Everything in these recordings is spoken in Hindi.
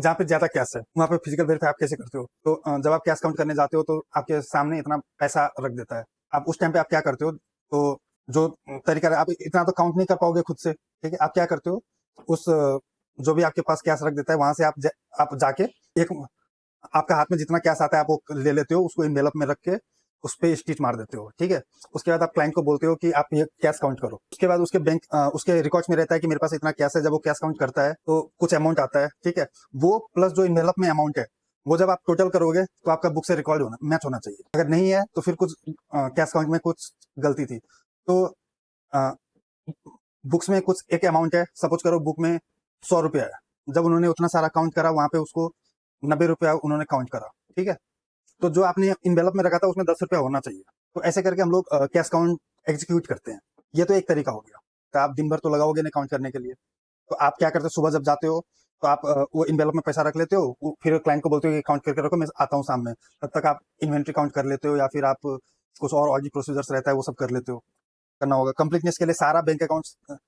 जहाँ पे ज्यादा कैश है वहाँ पे फिजिकल वेरीफाई आप कैसे करते हो? तो जब आप कैश काउंट करने जाते हो तो आपके सामने इतना पैसा रख देता है। आप उस टाइम पे आप क्या करते हो? तो जो तरीका है, आप इतना तो काउंट नहीं कर पाओगे खुद से, ठीक है? आप क्या करते हो? उस जो भी आपके पास कैश रख देता है वहां से आप जाके एक आपका हाथ में जितना कैश आता है आप वो ले लेते हो, उसको एनवेलप में रख के उस पे स्टिच मार देते हो, ठीक है? उसके बाद आप क्लाइंट को बोलते हो कि आप ये कैश काउंट करो। उसके बाद उसके उसके रिकॉर्ड्स में रहता है कि मेरे पास इतना कैश है। जब वो कैश काउंट करता है तो कुछ अमाउंट आता है, ठीक है? वो प्लस जो एनवेलप में अमाउंट है, वो जब आप टोटल करोगे तो आपका बुक से रिकॉर्ड होना मैच होना चाहिए। अगर नहीं है तो फिर कुछ कैश काउंट में कुछ गलती थी, तो बुक्स में कुछ एक अमाउंट है, सपोज करो बुक में 100 रुपया है। जब उन्होंने उतना सारा काउंट करा वहां पे उसको 90 रुपया उन्होंने काउंट करा, ठीक है? तो जो आपने इन्वेलप में रखा था उसमें 10 रुपया होना चाहिए। तो ऐसे करके हम लोग कैश काउंट एग्जीक्यूट करते हैं। ये तो एक तरीका हो गया। तो आप दिन भर तो लगाओगे नहीं काउंट करने के लिए, तो आप क्या करते हो? सुबह जब जाते हो तो आप वो इन्वेलप में पैसा रख लेते हो, फिर क्लाइंट को बोलते हो कि काउंट करके रखो, मैं आता हूँ शाम में। तब तक आप इन्वेंट्री काउंट कर लेते हो या फिर आप कुछ और ऑडिट प्रोसीजर्स रहता है वो सब कर लेते हो। करना होगा कंप्लीटनेस के लिए। सारा बैंक अकाउंट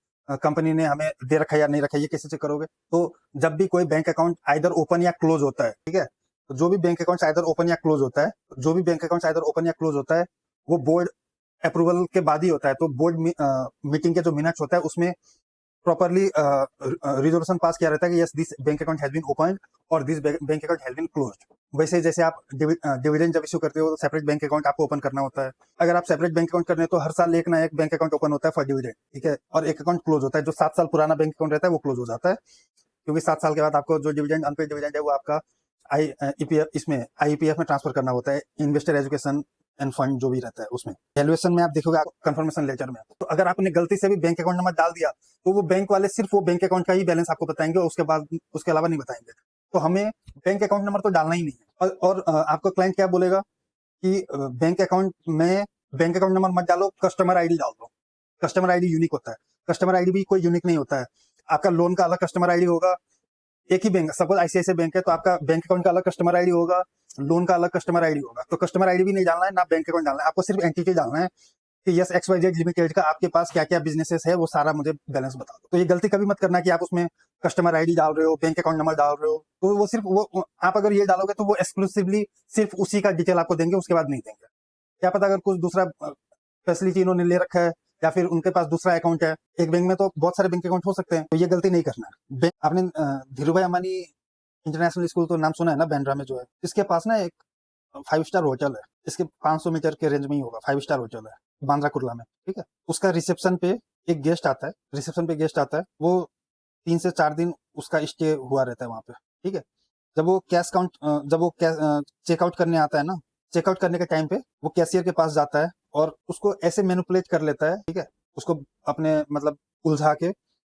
कंपनी ने हमें दे रखा है या नहीं रखा है ये कैसे चेक करोगे? तो जब भी कोई बैंक अकाउंट आइदर ओपन या क्लोज होता है, ठीक है? तो जो भी बैंक अकाउंट आइदर ओपन या क्लोज होता है, जो भी बैंक अकाउंट आइदर ओपन या क्लोज होता है, वो बोर्ड अप्रूवल के बाद ही होता है। तो बोर्ड मीटिंग के जो मिनट्स होता है उसमें प्रॉपरली रिजोल्यूशन पास किया रहता है कि yes this bank account has been open और this bank account has been closed. वैसे जैसे आप डिविडेंड जब इश्यू करते हो तो सेपरेट बैंक अकाउंट आपको ओपन करना होता है। अगर आप सेपरेट बैंक अकाउंट करने तो हर साल एक ना एक बैंक अकाउंट ओपन होता है फॉर डिविडेंड, ठीक है? और एक अकाउंट क्लोज होता है। जो 7 साल पुराना बैंक अकाउंट रहता है वो क्लोज हो जाता है, क्योंकि 7 साल के बाद आपको जो डिविडेंड अनपेड डिविडेंड है वो आपका ईपीएफ इसमें आईपीएफ में ट्रांसफर करना होता है, इन्वेस्टर एजुकेशन एंड फंड जो भी रहता है उसमें। वैल्यूएशन में आप देखोगे कंफर्मेशन लेटर में, तो अगर आपने गलती से भी बैंक अकाउंट नंबर डाल दिया तो वो बैंक वाले सिर्फ वो बैंक अकाउंट का ही बैलेंस आपको बताएंगे और उसके बाद उसके अलावा नहीं बताएंगे। तो हमें बैंक अकाउंट नंबर तो डालना ही नहीं है। और आपको क्लाइंट क्या बोलेगा कि बैंक अकाउंट नंबर मत डालो, कस्टमर आईडी डाल दो। कस्टमर आईडी यूनिक होता है। कस्टमर आईडी भी कोई यूनिक नहीं होता है। आपका लोन का अलग कस्टमर आईडी होगा। एक ही बैंक, सपोज आईसीआईसीआई बैंक है तो आपका बैंक अकाउंट का अलग कस्टमर आईडी होगा, लोन का अलग कस्टमर आईडी होगा। तो कस्टमर आईडी भी नहीं डालना है, ना बैंक अकाउंट डालना है। आपको सिर्फ एंटिटी डालना है कि यस XYZ लिमिटेड का आपके पास क्या क्या बिजनेसेस है वो सारा मुझे बैलेंस बता दो। तो ये गलती कभी मत करना कि आप उसमें कस्टमर आईडी डाल रहे हो, बैंक अकाउंट नंबर डाल रहे हो। तो वो सिर्फ वो आप अगर ये डालोगे तो वो एक्सक्लूसिवली सिर्फ उसी का डिटेल आपको देंगे, उसके बाद नहीं देंगे। क्या पता अगर कुछ दूसरा फैसिलिटी इन्होंने ले रखा है या फिर उनके पास दूसरा अकाउंट है। एक बैंक में तो बहुत सारे बैंक अकाउंट हो सकते हैं, तो ये गलती नहीं करना है। आपने धीरू भाई अंबानी इंटरनेशनल स्कूल तो नाम सुना है ना, बांद्रा में जो है? इसके पास ना एक 5 स्टार होटल है। इसके 500 मीटर के रेंज में ही होगा, 5 स्टार होटल है बांद्रा कुर्ला में, ठीक है? उसका रिसेप्शन पे एक गेस्ट आता है, वो 3 से 4 दिन उसका स्टे हुआ रहता है वहां पे, ठीक है? जब वो चेकआउट करने आता है ना, चेकआउट करने के टाइम पे वो कैशियर के पास जाता है और उसको ऐसे मैनिपुलेट कर लेता है, ठीक है? उसको अपने मतलब उलझा के,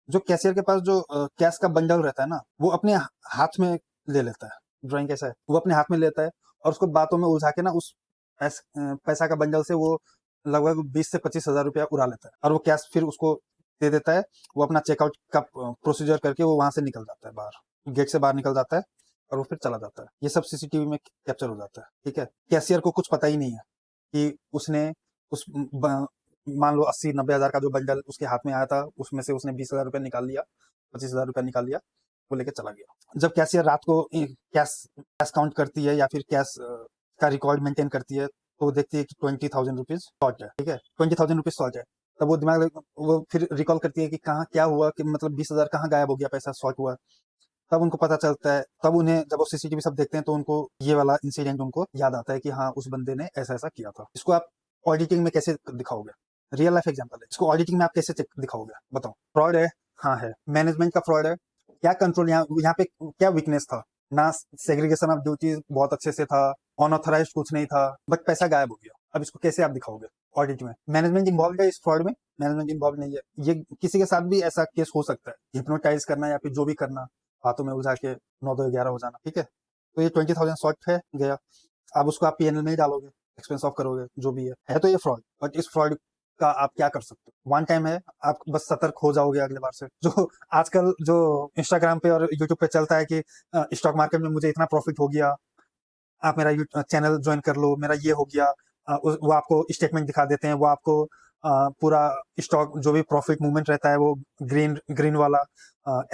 जो कैशियर के पास जो कैश का बंडल रहता है ना वो अपने हाथ में ले लेता है। ड्राइंग कैसा है, वो अपने हाथ में लेता है और उसको बातों में उलझा के ना उस पैसा का बंडल से वो लगभग 20 से 25 हजार रुपया उड़ा लेता है और वो कैश फिर उसको दे देता है। वो अपना चेकआउट का प्रोसीजर करके वो वहां से निकल जाता है, बाहर गेट से बाहर निकल जाता है और वो फिर चला जाता है। ये सब सीसीटीवी में कैप्चर हो जाता है, ठीक है? कैशियर को कुछ पता ही नहीं है कि उसने उस मान लो 80-90 हजार का जो बंडल उसके हाथ में आया था उसमें से उसने 20 हजार रुपया निकाल लिया, 25 हजार रुपया निकाल लिया, वो लेके चला गया। जब कैशियर रात को कैश काउंट करती है या फिर कैश का रिकॉर्ड मेंटेन करती है तो वो देखती है कि 20,000 रुपीज शॉर्ट है, ठीक है? 20,000 रुपीज शॉर्ट है। तब वो फिर रिकॉल करती है कि कहाँ क्या हुआ, कि मतलब 20 हजार कहाँ गायब हो गया, पैसा शॉर्ट हुआ। तब उनको पता चलता है, तब उन्हें जब वो सीसीटीवी सब देखते हैं तो उनको ये वाला इंसिडेंट उनको याद आता है कि हाँ उस बंदे ने ऐसा ऐसा किया था। इसको आप ऑडिटिंग में कैसे दिखाओगे? रियल लाइफ एग्जांपल है। इसको ऑडिटिंग में आप कैसे दिखाओगे बताओ? फ्रॉड है, हाँ है। मैनेजमेंट का फ्रॉड है। क्या कंट्रोल यहाँ पे क्या वीकनेस था? ना सेग्रीगेशन ऑफ ड्यूटीज बहुत अच्छे से था, अनऑथराइज्ड कुछ नहीं था, बट पैसा गायब हो गया। अब इसको कैसे आप दिखाओगे ऑडिट में? मैनेजमेंट इन्वॉल्व है इस फ्रॉड में? मैनेजमेंट इन्वॉल्व नहीं है। ये किसी के साथ भी ऐसा केस हो सकता है, हिप्नोटाइज करना या फिर जो भी करना, हाथों में उलझा के 9-2-11 हो जाना, ठीक है? तो ये 20,000 शॉर्ट है गया। अब उसको आप पीएनएल में ही डालोगे, एक्सपेंस ऑफ करोगे, जो भी है तो ये फ्रॉड। बट इस फ्रॉड का आप क्या कर सकते हो? वन टाइम है, आप बस सतर्क हो जाओगे अगले बार से। जो आजकल जो इंस्टाग्राम पे और यूट्यूब पे चलता है कि स्टॉक मार्केट में मुझे इतना प्रॉफिट हो गया, आप मेरा चैनल ज्वाइन कर लो, मेरा ये हो गया। वो आपको स्टेटमेंट दिखा देते हैं, वो आपको पूरा स्टॉक जो भी प्रॉफिट मूवमेंट रहता है वो ग्रीन ग्रीन वाला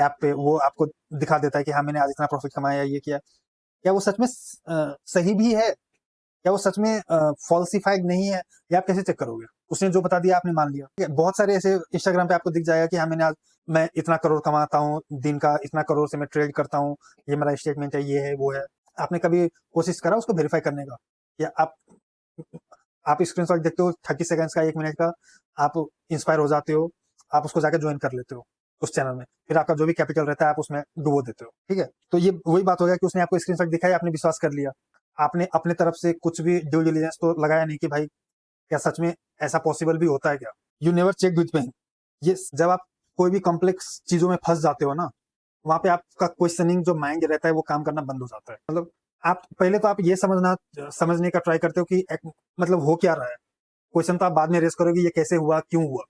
ऐप पे वो आपको दिखा देता है कि हाँ मैंने आज इतना प्रॉफिट कमाया, ये किया। क्या वो सच में सही भी है? क्या वो सच में फॉल्सिफाइड नहीं है? ये आप कैसे चेक करोगे? उसने जो बता दिया आपने मान लिया। ठीक है, बहुत सारे ऐसे इंस्टाग्राम पे आपको दिख जाएगा कि हाँ मैंने आज मैं इतना करोड़ कमाता हूँ दिन का, इतना करोड़ से मैं ट्रेड करता हूँ, ये मेरा स्टेटमेंट है, ये है वो है। आपने कभी कोशिश करा उसको वेरीफाई करने का? या आप स्क्रीनशॉट देखते हो 30 सेकंड्स का, 1 मिनट का, आप इंस्पायर हो जाते हो, आप उसको जाकर ज्वाइन कर लेते हो उस चैनल में, फिर आपका जो भी कैपिटल रहता है आप उसमें डुबो देते हो। ठीक है, तो ये वही बात हो गया कि उसने आपको स्क्रीनशॉट दिखाया, आपने विश्वास कर लिया। आपने अपने तरफ से कुछ भी ड्यू डिलिजेंस तो लगाया नहीं कि भाई क्या सच में ऐसा पॉसिबल भी होता है क्या? You never check with pen. ये जब आप कोई भी कॉम्प्लेक्स चीजों में फंस जाते हो ना, वहां पे आपका क्वेश्चनिंग जो माइंड रहता है वो काम करना बंद हो जाता है। मतलब आप पहले तो आप ये समझने का ट्राई करते हो कि मतलब हो क्या रहा है। क्वेश्चन तो आप बाद में रेस करोगे, ये कैसे हुआ, क्यों हुआ।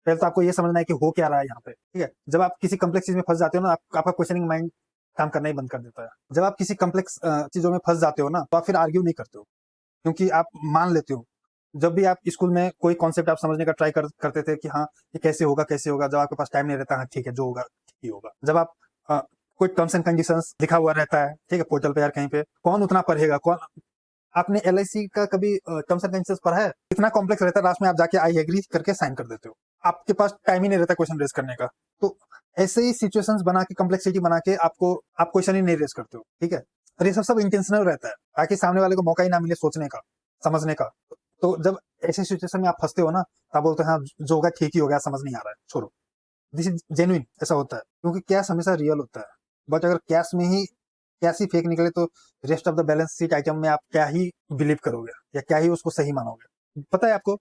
पहले तो आपको ये समझना है कि हो क्या रहा है यहाँ पे। ठीक है, जब आप किसी कम्प्लेक्स चीज में फंस जाते हो ना, आपका क्वेश्चनिंग माइंड काम करना ही बंद कर देता है। जब आप किसी कम्प्लेक्स चीजों में फंस जाते हो ना, तो आप फिर आर्ग्यू नहीं करते हो, क्योंकि आप मान लेते हो। जब भी आप स्कूल में कोई कॉन्सेप्ट आप समझने का ट्राई करते थे कि हाँ ये कैसे होगा कैसे होगा, जब आपके पास टाइम नहीं रहता, हाँ ठीक है जो होगा ठीक ही होगा। जब आप कोई टर्म्स एंड कंडीशंस लिखा हुआ रहता है, ठीक है, पोर्टल पे यार कहीं पे, कौन उतना पढ़ेगा? कौन? आपने LIC का कभी टर्म्स एंड कंडीशंस पढ़ा है? इतना कॉम्प्लेक्स रहता है, लास्ट में आप जाके आई एग्री करके साइन कर देते हो। आपके पास टाइम ही नहीं रहता क्वेश्चन रेज करने का। तो ऐसे ही सिचुएशंस बना के, कॉम्प्लेक्सिटी बना के आप क्वेश्चन ही नहीं रेज करते हो। ठीक है, और ये सब इंटेंशनल रहता है ताकि सामने वाले को मौका ही ना मिले सोचने का, समझने का। तो जब ऐसे सिचुएशन में आप फंसते हो ना, तब बोलते हैं हाँ जो होगा ठीक ही होगा, समझ नहीं आ रहा है, छोड़ो। This is genuine. ऐसा होता है क्योंकि कैश हमेशा रियल होता है। बट अगर कैश ही फेक निकले तो rest of the balance sheet item में आप क्या ही बिलीव करोगे या क्या ही उसको सही मानोगे? पता है आपको,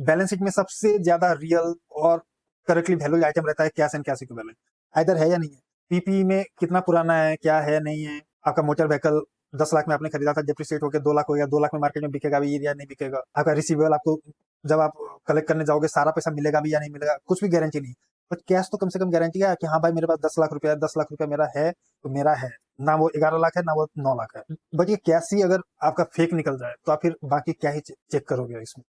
बैलेंस शीट में सबसे ज्यादा रियल और करेक्टली वैल्यूड आइटम रहता है cash and cash equivalent. Either है या नहीं है। पीपी में कितना पुराना है, क्या है, नहीं है। आपका मोटर व्हीकल 10 लाख में आपने खरीदा था, डिप्रिशिएट होकर 2 लाख हो गया, 2 लाख में मार्केट में बिकेगा भी या नहीं बिकेगा। आपका रिसीवेबल आपको जब आप कलेक्ट करने जाओगे सारा पैसा मिलेगा भी या नहीं मिलेगा, कुछ भी गारंटी नहीं। बट कैश तो कम से कम गारंटी है कि हाँ भाई मेरे पास 10 लाख रुपया है, 10 लाख रुपया मेरा है तो मेरा है ना, वो 11 लाख है ना वो 9 लाख है। बट ये कैश ही अगर आपका फेक निकल जाए तो आप फिर बाकी क्या ही चेक करोगे इसमें?